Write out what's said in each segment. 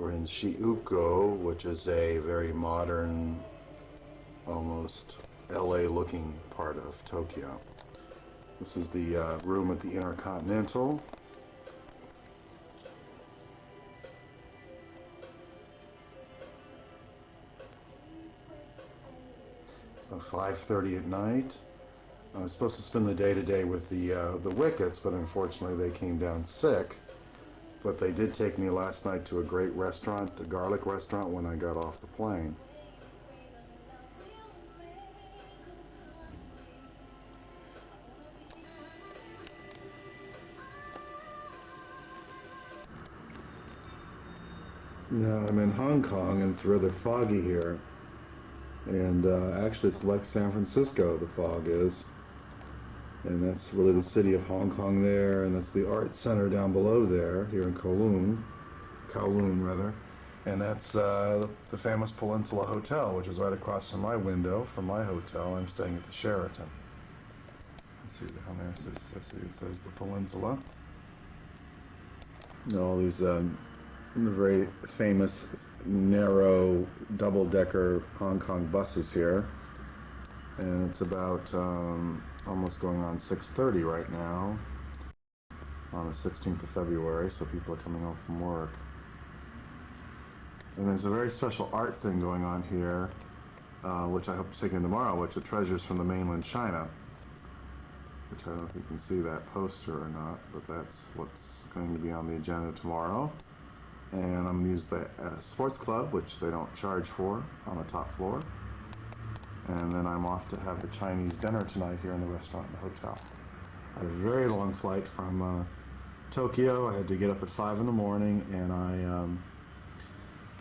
We're in Shiuko, which is a very modern, almost LA looking part of Tokyo. This is the room at the Intercontinental. It's about 5:30 at night. I was supposed to spend the day today with the Wickets, but unfortunately they came down sick. But they did take me last night to a great restaurant, a garlic restaurant, when I got off the plane. Now I'm in Hong Kong and it's rather foggy here. And actually it's like San Francisco, the fog is. And that's really the city of Hong Kong there, and that's the art center down below there, here in Kowloon rather. And that's the famous Peninsula Hotel, which is right across from my window, from my hotel. I'm staying at the Sheraton. Let's see down there, it says the Peninsula. And all these very famous, narrow, double-decker Hong Kong buses here. And it's about almost going on 6:30 right now, on the 16th of February, so people are coming home from work. And there's a very special art thing going on here, which I hope to take in tomorrow, which are treasures from the mainland China. Which I don't know if you can see that poster or not, but that's what's going to be on the agenda tomorrow. And I'm going to use the sports club, which they don't charge for, on the top floor. And then I'm off to have a Chinese dinner tonight here in the restaurant in the hotel. I had a very long flight from Tokyo. I had to get up at 5 in the morning, and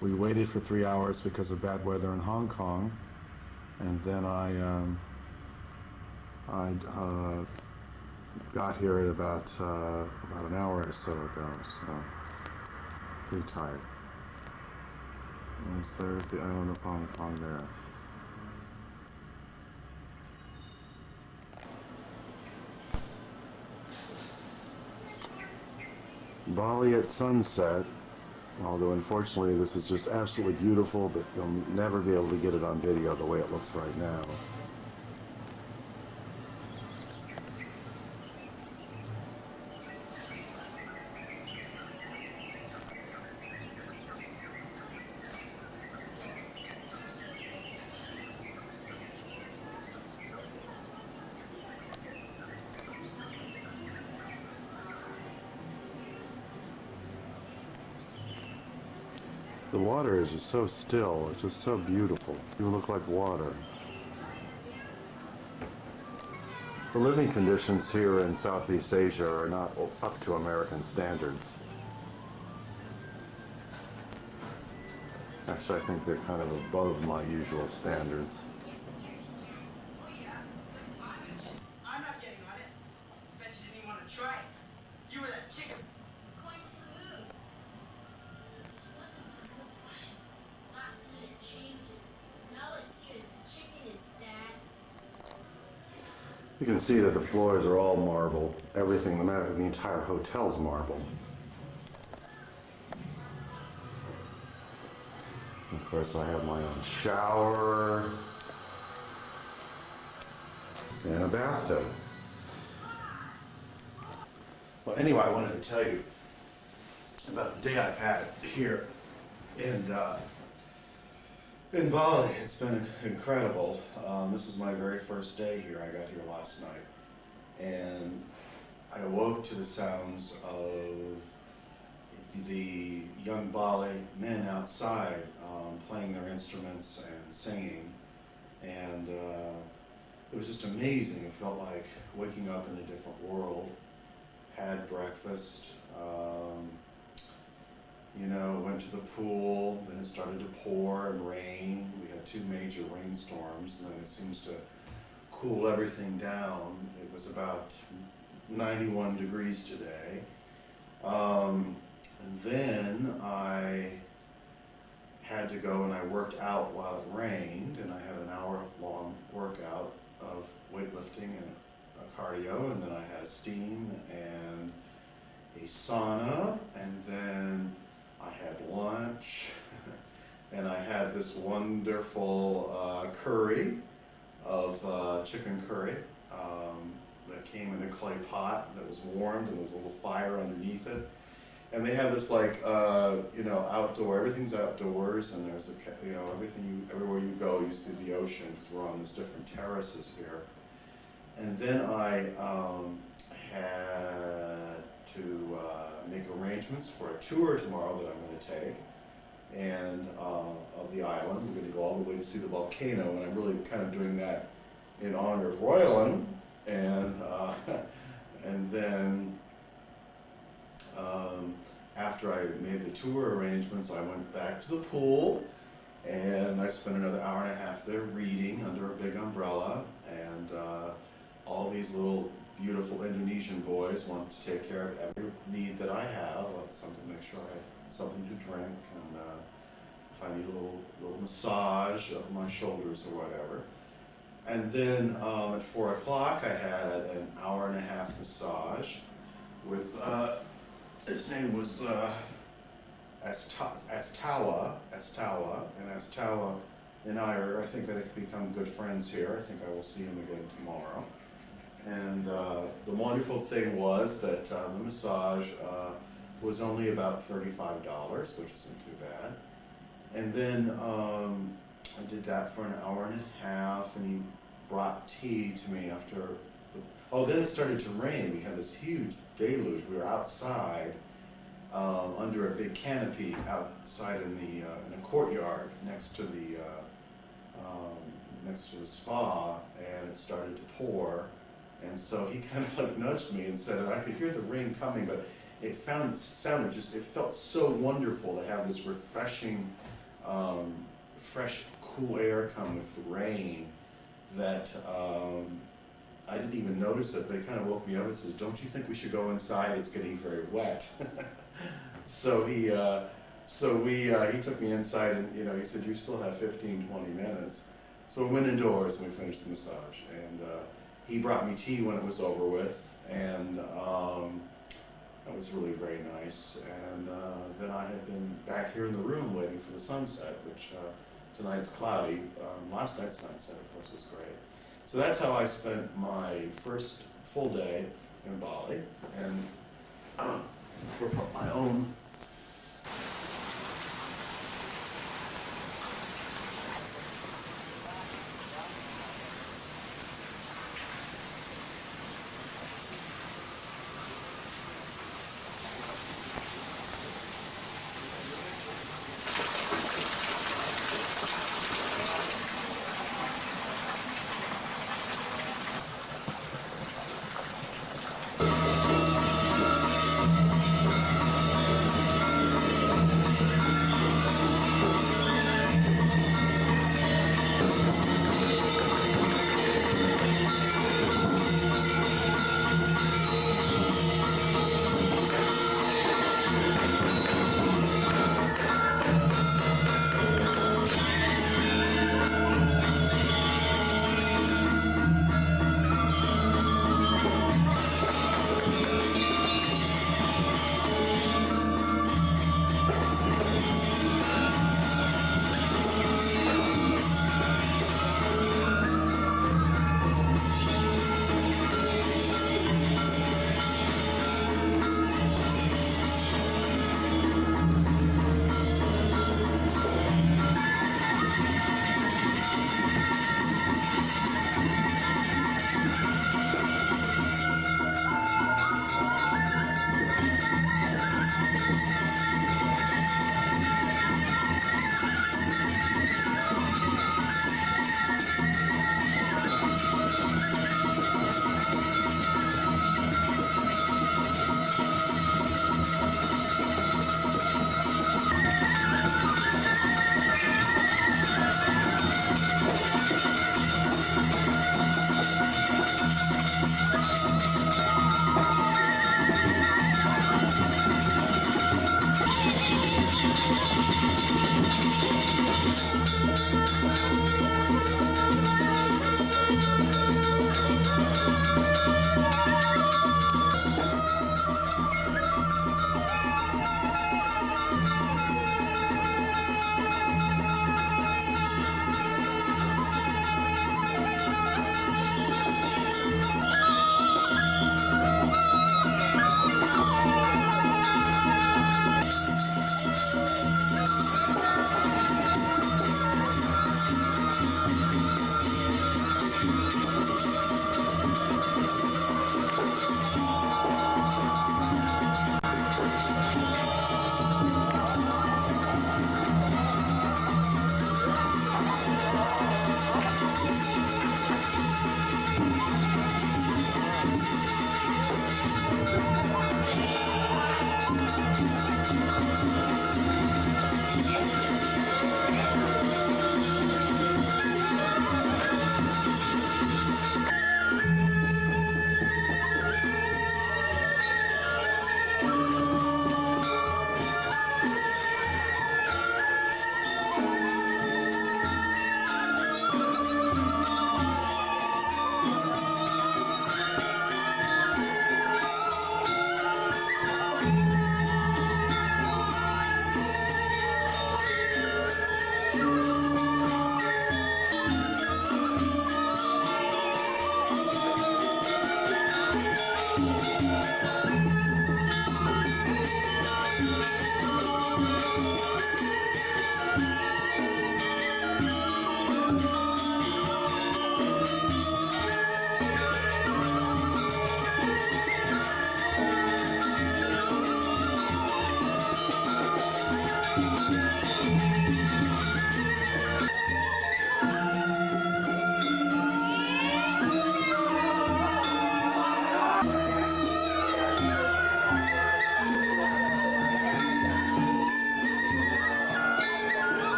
we waited for 3 hours because of bad weather in Hong Kong. And then I got here at about an hour or so ago, so pretty tired. There's the island of Hong Kong there. Bali at sunset, although unfortunately this is just absolutely beautiful, but you'll never be able to get it on video the way it looks right now. The water is just so still, it's just so beautiful. You look like water. The living conditions here in Southeast Asia are not up to American standards. Actually, I think they're kind of above my usual standards. I'm not getting on it. Bet you didn't even want to try it. You were that chicken. Going to the moon. This wasn't the plan. Last minute changes. Now let's see if the chicken is dead. You can see that the floors are all marble. Everything, the matter, the entire hotel's marble. Of course, I have my own shower and a bathtub. Well, anyway, I wanted to tell you about the day I've had here in Bali. It's been incredible. This is my very first day here. I got here last night, and I awoke to the sounds of the young Bali men outside playing their instruments and singing, and it was just amazing. It felt like waking up in a different world. Had breakfast, went to the pool, then it started to pour and rain. We had 2 major rainstorms, and then it seems to cool everything down. It was about 91 degrees today. And then I had to go and I worked out while it rained, and I had an hour-long workout of weightlifting and cardio, and then I had a steam and a sauna, and then I had lunch, lunch. And I had this wonderful curry of chicken curry that came in a clay pot that was warmed, and there was a little fire underneath it. And they have this like, outdoor, everything's outdoors, and there's everywhere you go, you see the ocean, because we're on these different terraces here. And then I had to make arrangements for a tour tomorrow that I'm going to take, and of the island. We're going to go all the way to see the volcano, and I'm really kind of doing that in honor of Royland. And then after I made the tour arrangements, I went back to the pool, and I spent another hour and a half there reading under a big umbrella, and all these little beautiful Indonesian boys want to take care of every need that I have, like something to make sure I have something to drink, and if I need a little massage of my shoulders or whatever. And then at 4 o'clock I had an hour and a half massage with, his name was Astawa, and Astawa and I think I could become good friends here. I think I will see him again tomorrow. And the wonderful thing was that the massage was only about $35, which isn't too bad. And then I did that for an hour and a half, and he brought tea to me after. Then it started to rain. We had this huge deluge. We were outside under a big canopy outside in a courtyard next to the spa, and it started to pour. And so he kind of like nudged me and said, and I could hear the rain coming, but it felt so wonderful to have this refreshing, fresh, cool air come with the rain that I didn't even notice it, but it kind of woke me up and says, don't you think we should go inside? It's getting very wet. So he took me inside, and he said, you still have 15, 20 minutes. So we went indoors and we finished the massage. And he brought me tea when it was over with, and that was really very nice. And then I had been back here in the room waiting for the sunset, which tonight it's cloudy. Last night's sunset, of course, was great. So that's how I spent my first full day in Bali, and for my own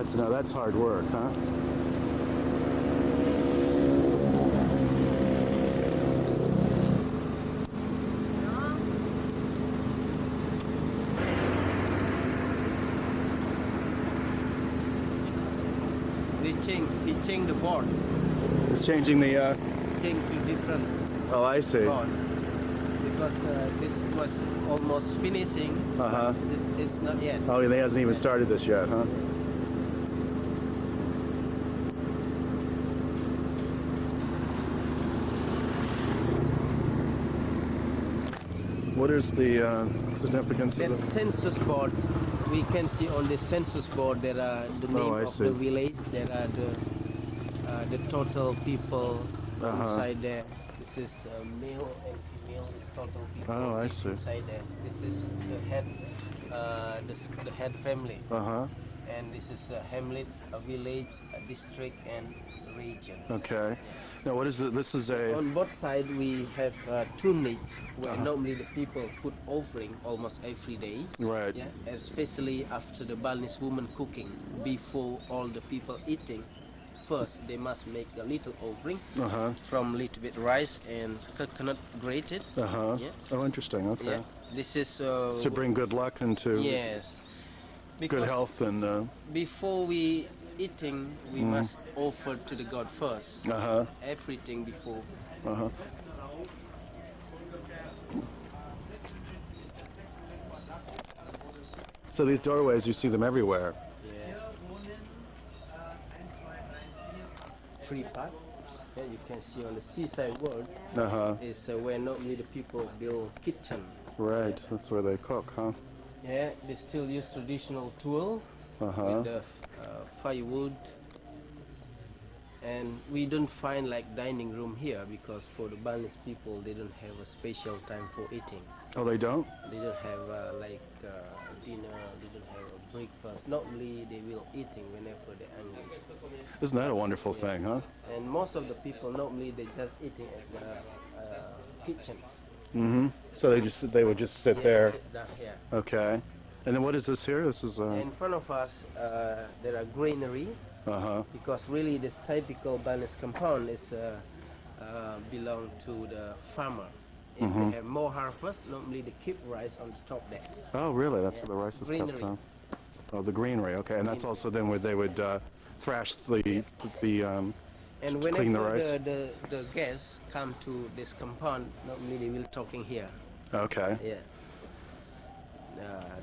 That's hard work, huh? He changed the board, It's changing the. changed to different Oh, I see. board because this was almost finishing. Uh-huh. But it's not yet. Oh, he hasn't even started this yet, huh? What is the significance That of the? census board, we can see on the census board there are the name I of see. the village. There are the total people inside there. This is male and female. Is total people. Oh, I see. Inside there. This is the head, the head family. Uh-huh. And this is a hamlet, a village, a district, and region. Okay. Now, what is it? This is a. On both sides, we have two niches where normally the people put offering almost every day. Right. Yeah, especially after the Balinese woman cooking, before all the people eating. First, they must make a little offering from little bit rice and coconut grated. Uh-huh. Yeah. Oh, interesting. Okay. Yeah. This is To bring good luck and to yes. good Because health and. before we eating, we must offer to the God first. Uh-huh. Everything before. Uh-huh. So these doorways, you see them everywhere. Yeah. Three parts. Yeah, you can see on the seaside world Uh-huh. is where normally the people build kitchen. Right. That's where they cook, huh? Yeah, they still use traditional tool Uh-huh. with the firewood. And we don't find like dining room here because for the Balinese people, they don't have a special time for eating. Oh, they don't? They don't have dinner, they don't have a breakfast. Normally they will eating whenever they're hungry. Isn't that a wonderful thing, huh? And most of the people normally they just eating at the kitchen. Mm-hmm. So they would just sit there. Sit down here. Okay. And then what is this here? This is In front of us there are greenery uh-huh. because really this typical Balinese compound is belong to the farmer. If they have more harvest, normally they keep rice on the top there. Oh, really? That's where the rice is kept, Greenery. huh? Oh, the greenery. Okay. And that's also then where they would thrash the And to clean the whenever rice. the guests come to this compound, normally they will talking here. Okay. Yeah.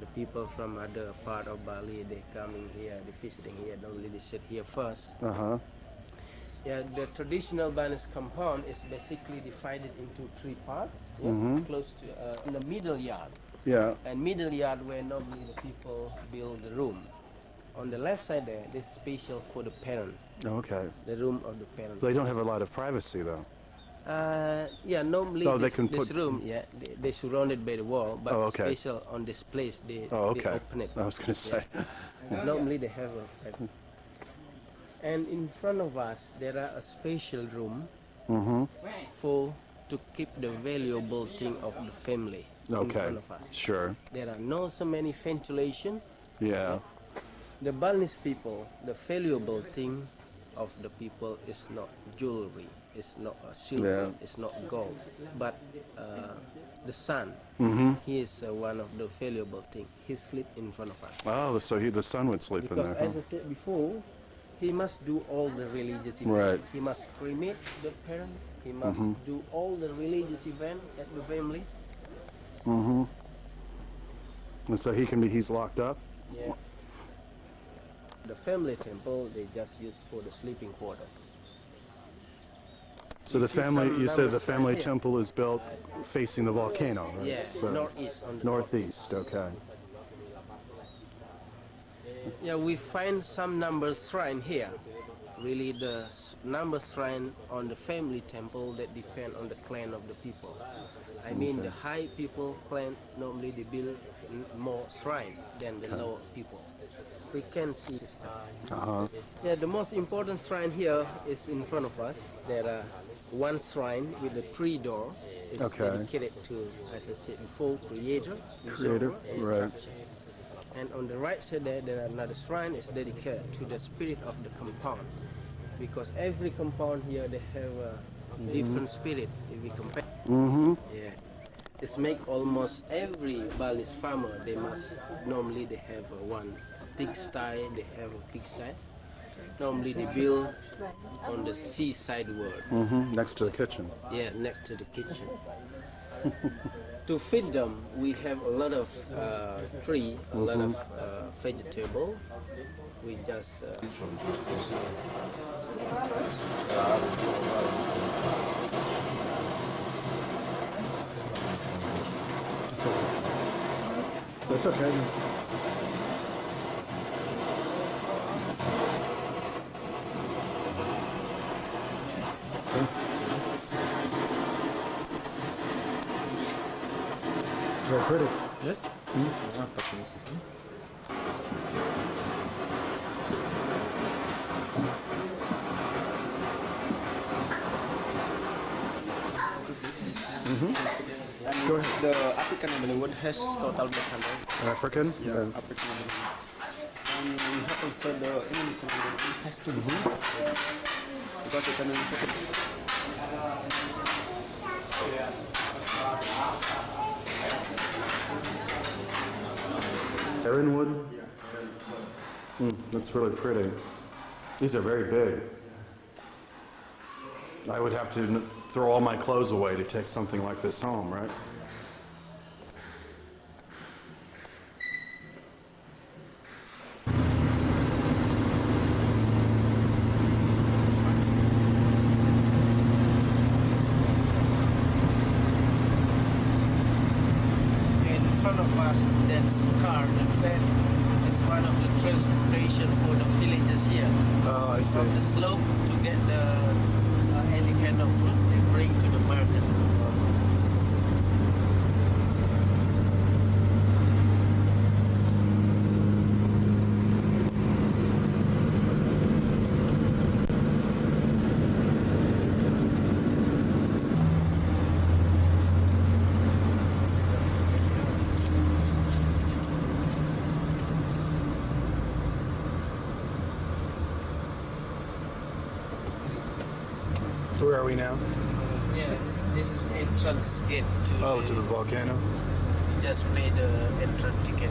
The people from other part of Bali, they coming here, they visiting here. Normally they sit here first. Uh-huh. Yeah, the traditional Balinese compound is basically divided into three parts. Yeah, close to in the middle yard. Yeah. And middle yard where normally the people build the room. On the left side there, this is special for the parent, Okay. the room of the parent. They don't have a lot of privacy, though. Yeah, normally Oh, they this, can this put- room, yeah, they surrounded by the wall, but Oh, okay. special on this place, they Oh, okay. open it. I was going to say. Normally they have a private. And in front of us, there are a special room for to keep the valuable thing of the family in Okay. front of us. Sure. There are no so many ventilation. Yeah. The Balinese people, the valuable thing of the people is not jewelry, it's not silver, Yeah. it's not gold, but the sun. He is one of the valuable thing. He sleep in front of us. Oh, so the son would sleep in Because there. as I said before, he must do all the religious event. Right. He must cremate the parent. He must do all the religious event at the family. And so he's locked up? Yeah. The family temple they just use for the sleeping quarters. So You the see family, some you said the numbers family right here. temple is built facing the volcano, right? Yeah, So- northeast on the Northeast, okay. Yeah, we find some number shrine here. Really, the number shrine on the family temple that depend on the clan of the people. I mean, the high people clan normally they build more shrine than the lower people. We can see this time. Uh-huh. Yeah, the most important shrine here is in front of us. There are one shrine with the three door. It's Okay. dedicated to, as I said before, Creator, Creator, Reservoir, and right. Structure. And on the right side there are another shrine is dedicated to the spirit of the compound. Because every compound here, they have a different spirit if we compare. Yeah. It's make almost every Balinese farmer, they must, normally they have one pigsty, they have a pigsty. Normally they build on the seaside world. Next to the kitchen. Yeah, next to the kitchen. To feed them, we have a lot of tree, a lot of vegetable. We just That's okay. Very pretty. Yes? Go ahead. The African and Bollywood has total black color. African? Yeah, African and Bollywood. And we have also the Indonesian and it has to be because it can Ironwood? That's really pretty. These are very big. I would have to throw all my clothes away to take something like this home, right? in front of us, that's car, the van is one of the transportation for the villagers here. Oh, I see. From the slope to get the any kind of fruit they bring to the market. Where are we now? Yeah, this is entrance gate to Oh, to the volcano? we just paid the entrance ticket.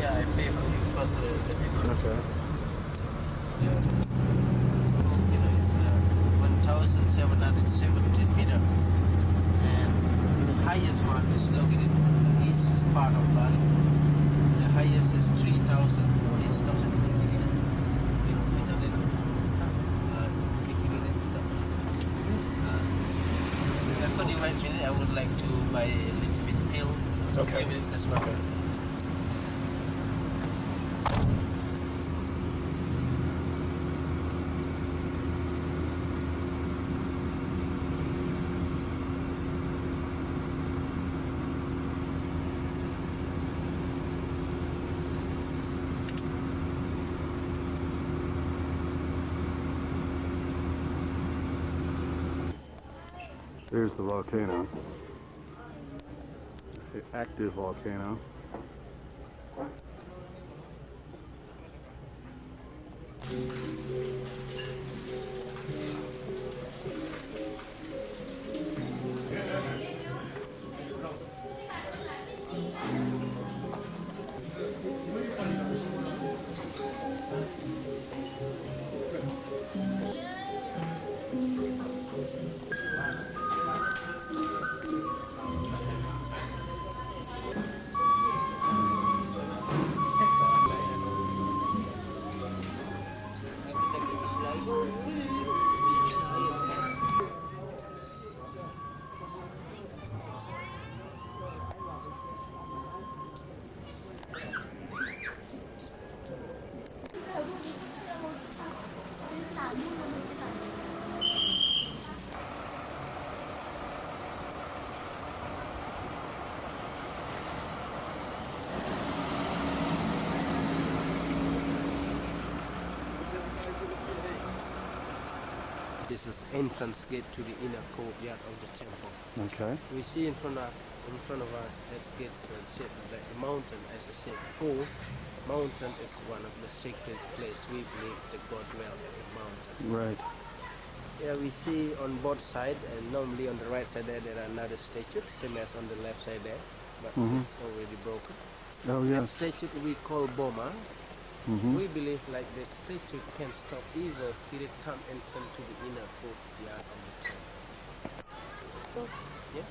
Yeah, I pay for you first the ticket. Okay. You know, it's 1,770 meter, and the highest one is located in the east part of Bali. The highest is 3,000. It's not I would like to buy a little bit pill. Okay. Give it this one. There's the volcano. The active volcano. this is entrance gate to the inner courtyard of the temple. Okay. We see in front of us that gates shaped like a mountain. As I said before, mountain is one of the sacred places. We believe the God dwells at the mountain. Right. Yeah, we see on both sides, and normally on the right side there are another statue, same as on the left side there, but it's already broken. Oh, That yes. statue we call Boma. We believe like the statue can stop evil spirit come and come to the inner courtyard of the temple. Yeah,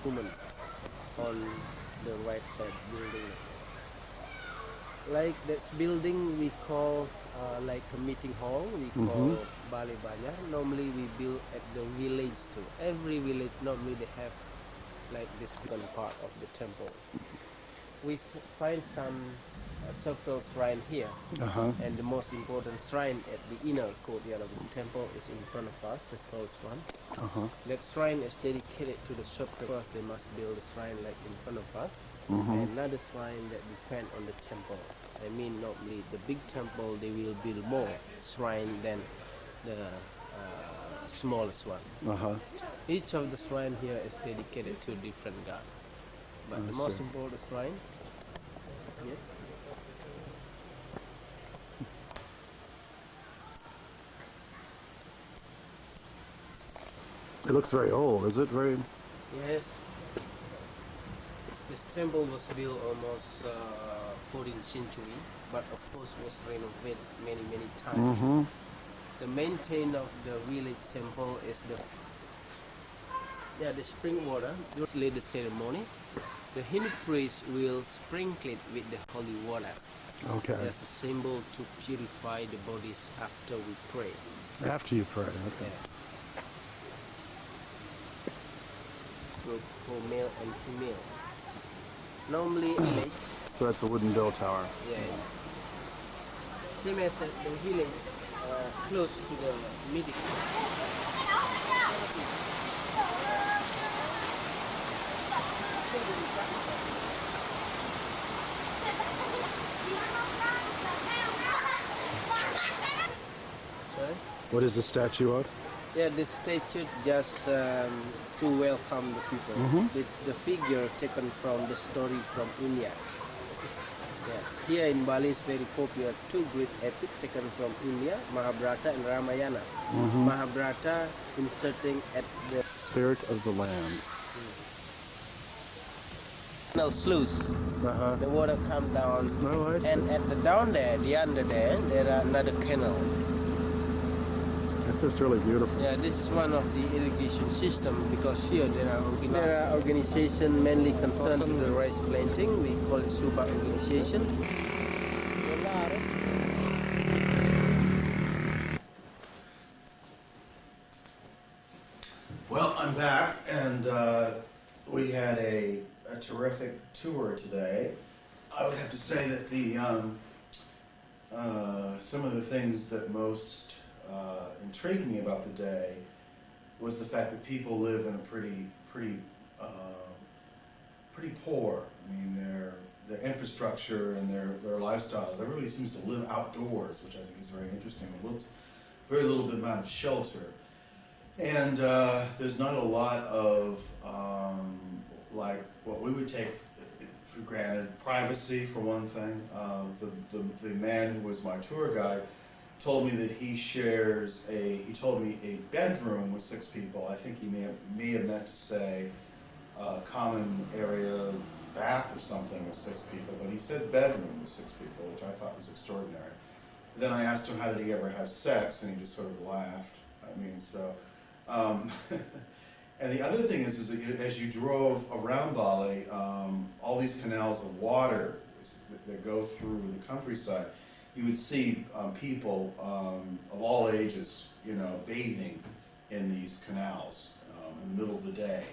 woman on the right side building. Like this building we call like a meeting hall. We call Bali Banyak. Normally we build at the village too. Every village normally they have like this one part of the temple. We find some several shrine here, and the most important shrine at the inner courtyard of the temple is in front of us, the tallest one. That shrine is dedicated to the sacred. First, they must build a shrine like in front of us, and another shrine that depend on the temple. I mean, normally the big temple they will build more shrine than the smallest one. Each of the shrine here is dedicated to different god. But the most important shrine, It looks very old. Is it very? yes. This temple was built almost 14th century, but of course was renovated many times. The main thing of the village temple is the spring water. During the ceremony, the Hindu priest will sprinkle it with the holy water Okay. as a symbol to purify the bodies after we pray. After you pray. Okay. For male and female. Normally village, So that's a wooden bell tower. same as at the village, close to the meeting. Sorry? What is the statue of? Yeah, this statue just to welcome the people. The figure taken from the story from India. Yeah. Here in Bali is very popular two great epics taken from India, Mahabharata and Ramayana. Mahabharata inserting at the Spirit of the land. sluice. The water come down, Oh, I see. and at the down there, the under there are another canal. That's just really beautiful. Yeah, this is one of the irrigation system because here there are organizations mainly concerned with the rice planting. We call it Suba organization. Well, I'm back, and we had a terrific tour today. I would have to say that the some of the things that most intrigued me about the day was the fact that people live in a pretty poor. I mean, their infrastructure and their lifestyles. Everybody seems to live outdoors, which I think is very interesting. Very little bit amount of shelter. And there's not a lot of like what we would take for granted, privacy for one thing. The man who was my tour guide told me that he told me a bedroom with 6 people. I think he may have meant to say common area bath or something with 6 people, but he said bedroom with 6 people, which I thought was extraordinary. Then I asked him how did he ever have sex, and he just sort of laughed. I mean, so. And the other thing is that as you drove around Bali, all these canals of water that go through the countryside, you would see people of all ages, bathing in these canals in the middle of the day.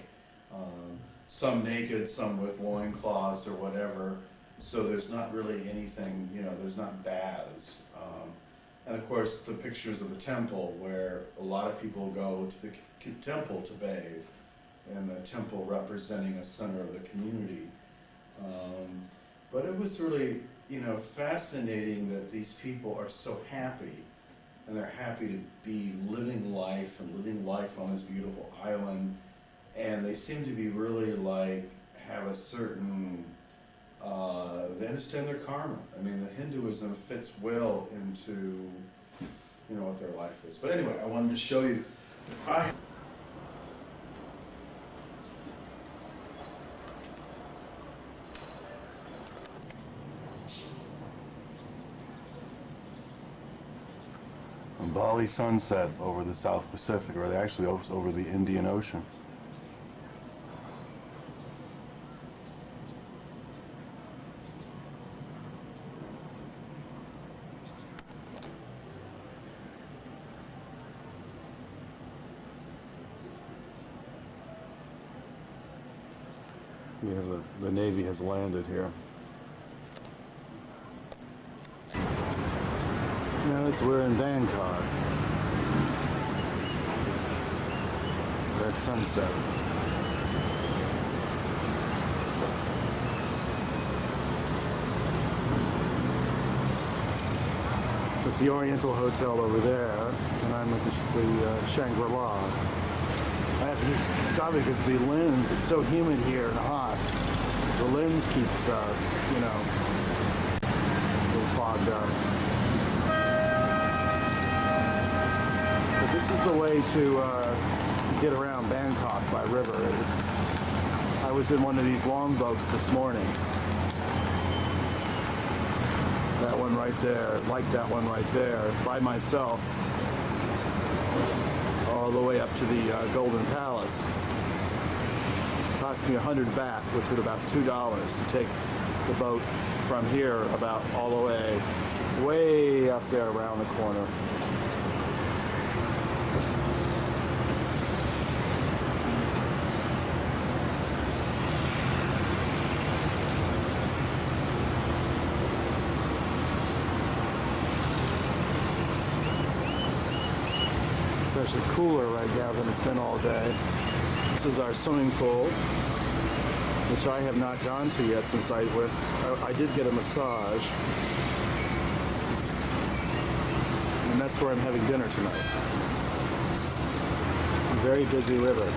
Some naked, some with loincloths or whatever. So there's not really anything, there's not baths. And of course, the pictures of the temple, where a lot of people go to the temple to bathe, and the temple representing a center of the community. But it was really, fascinating that these people are so happy and they're happy to be living life on this beautiful island, and they seem to be really like have a certain they understand their karma. I mean, the Hinduism fits well into what their life is. But anyway, I wanted to show you. Bali sunset over the South Pacific, or actually over the Indian Ocean. We have the Navy has landed here. No, we're in Bangkok. That's sunset. It's the Oriental Hotel over there, and I'm at the Shangri-La. I have to stop it because the lens, it's so humid here and hot. The lens keeps, getting fogged up. But this is the way to get around Bangkok by river. I was in one of these longboats this morning. That one right there, like that one right there, by myself, all the way up to the Golden Palace. It cost me 100 baht, which would about $2 to take the boat from here about all the way up there around the corner. It's actually cooler right now than it's been all day. This is our swimming pool, which I have not gone to yet since I went. I did get a massage, and that's where I'm having dinner tonight. Very busy river.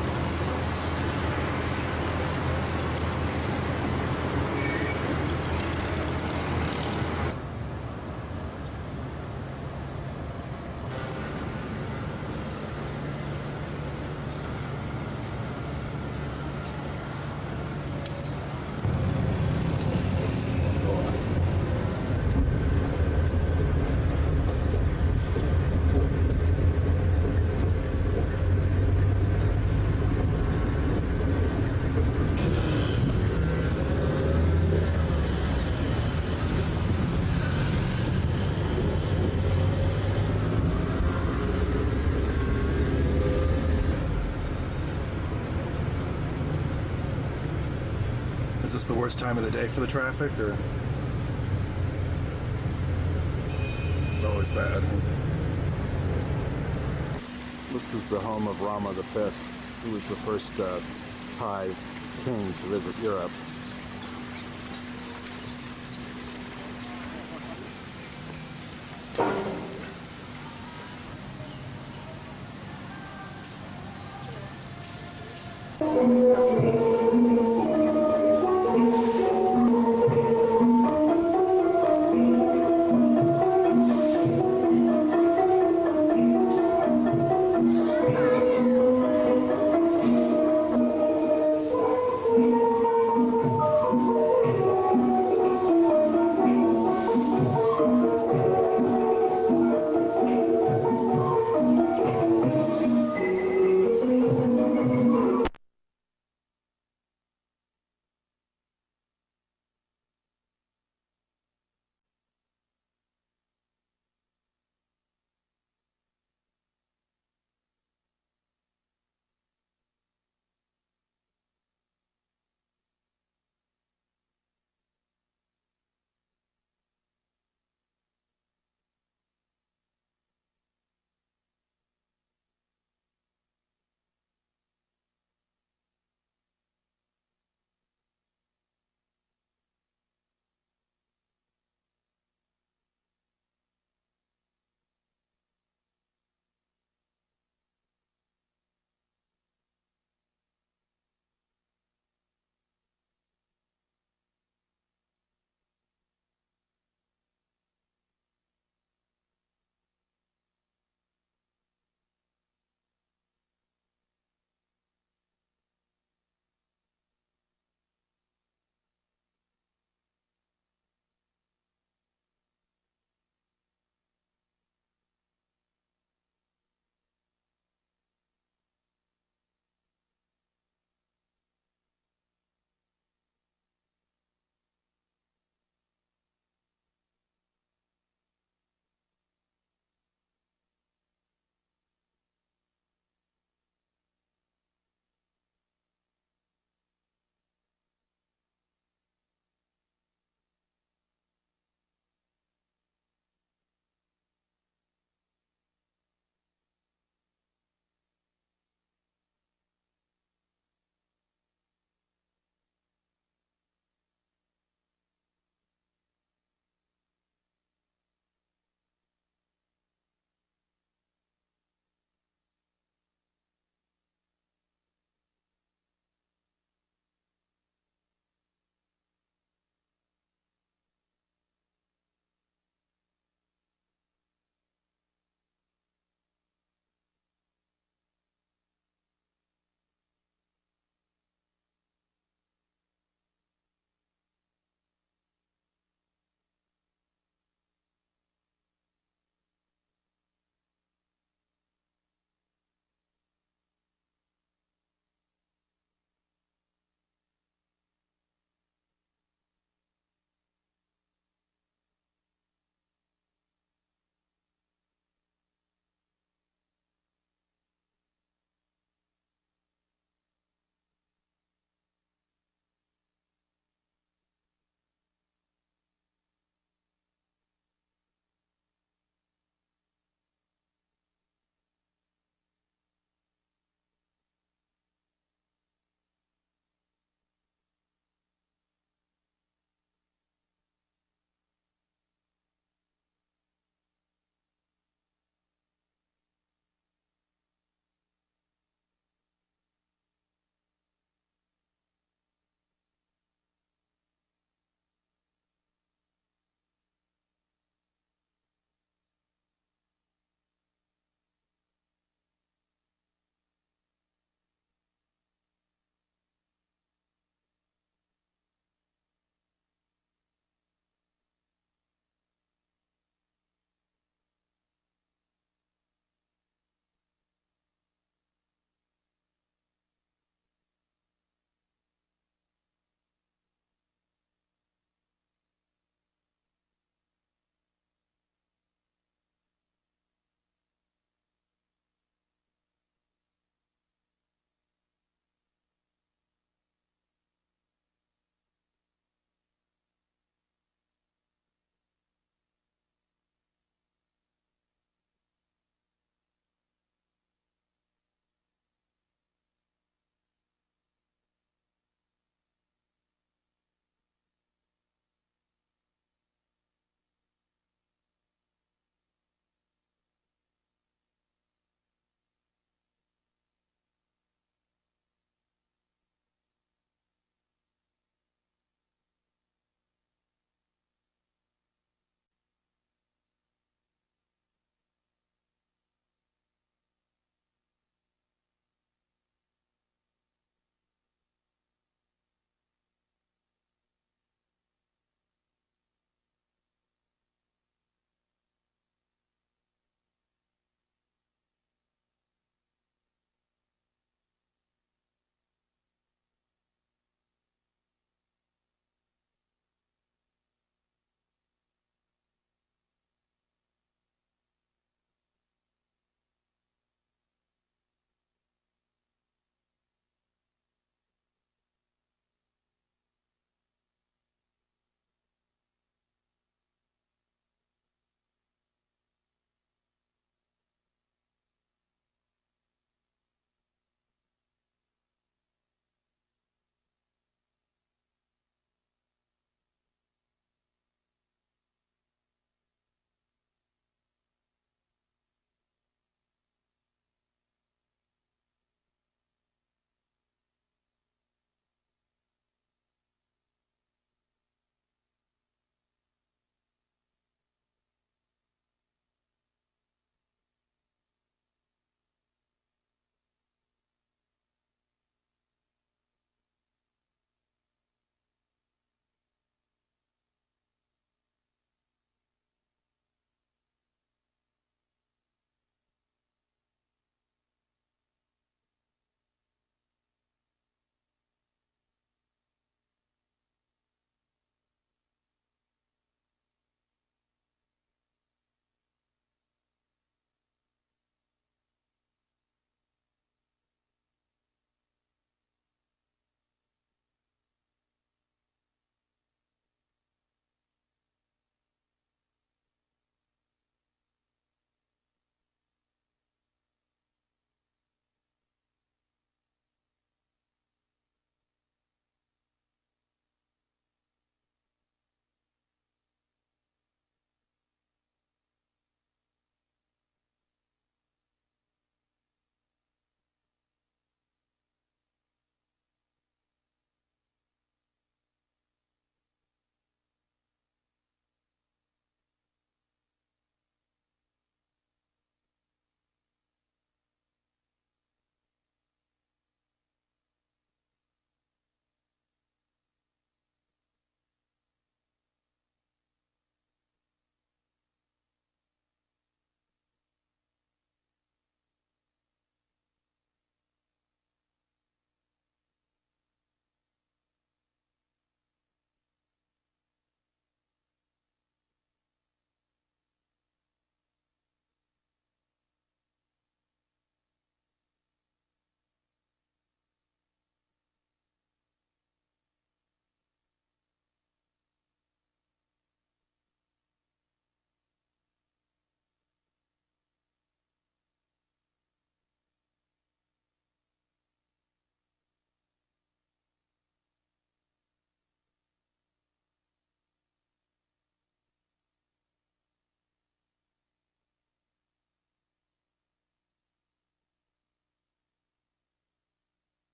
Is this the worst time of the day for the traffic, or? It's always bad. This is the home of Rama V, who was the first Thai king to visit Europe.